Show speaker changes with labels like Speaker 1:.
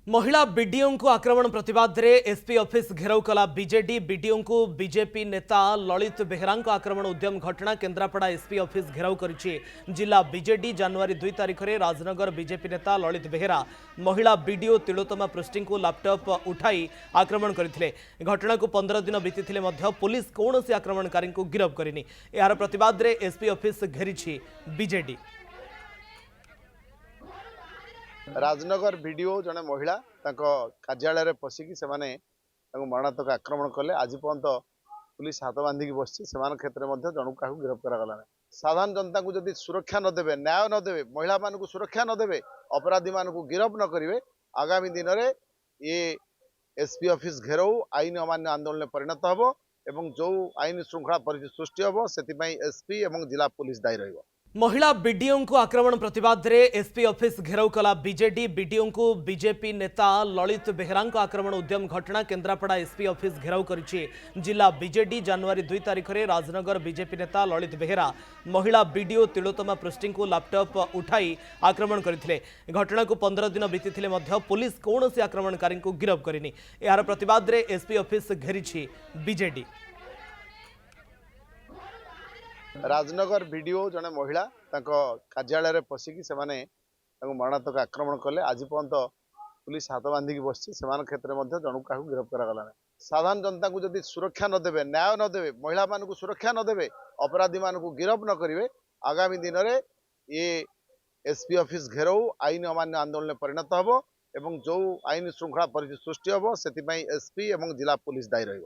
Speaker 1: महिला बीडीओ को आक्रमण प्रतिवाद रे एसपी ऑफिस घेराव कला बीजेडी बीडीओ को बीजेपी नेता ललित बेहरा आक्रमण उद्यम घटना केन्द्रापड़ा एसपी ऑफिस घेराव करिछि जिला बीजेडी जनवरी 2 तारिख में राजनगर बीजेपी नेता ललित बेहरा महिला बीडीओ तिलोत्तमा पृष्टि को लैपटॉप उठाई आक्रमण करथिले। घटना को 15 दिन बीती पुलिस कौन आक्रमणकारी को गिरफ्त करनी। यार प्रतिवाद रे एसपी ऑफिस घेरिछि बीजेडी।
Speaker 2: राजनगर वीडियो जड़े महिला कार्यालय पशिकी से मरणात्मक आक्रमण कले। आज पर्यंत पुलिस हाथ बांधिकी बस क्षेत्र में जन क्या गिरफ्त करागला। साधारण जनता को जब सुरक्षा नदेवे, न्याय नदेवे, महिला मान सुरक्षा नदेवे, अपराधी मान गिरफ्त न करेंगे, आगामी दिन में ये एसपी ऑफिस घेराव आईन अमान्य आंदोलन में परिणत हम एवं जो आईन श्रृंखला परिस्थिति सृष्टि हम से एसपी और जिला पुलिस दायी रही।
Speaker 1: महिला बीडीओ को आक्रमण प्रतिवाद रे एसपी ऑफिस घेराव कला बीजेडी बीडीओ को बीजेपी नेता ललित बेहरा आक्रमण उद्यम घटना केन्द्रापड़ा एसपी ऑफिस घेराव करिछि जिला बीजेडी जनवरी 2 तारिख में राजनगर बीजेपी नेता ललित बेहरा महिला बीडीओ तिलोत्तमा पृष्टि को लैपटॉप उठाई आक्रमण करथिले। घटना को 15 दिन बीती पुलिस कौन आक्रमणकारी को गिरफ्त करनी। यार प्रतिवाद रे एसपी ऑफिस घेरिछि बीजेडी।
Speaker 2: राजनगर वीडियो जड़े महिला कार्यालय पशिकी से मरणात्मक आक्रमण कले। आज पर्यंत पुलिस हाथ बांधिकी बस क्षेत्र में जन क्या गिरफ्त करागला। साधारण जनता को जब सुरक्षा नदेवे, न्याय नदेवे, महिला मान सुरक्षा नदेवे, अपराधी मान गिरफ्त न करेंगे, आगामी दिन में ये एसपी ऑफिस घेराव आईन अमान्य आंदोलन में परिणत हम एवं जो आईन श्रृंखला परिस्थिति सृष्टि हम से एसपी और जिला पुलिस दायी रही।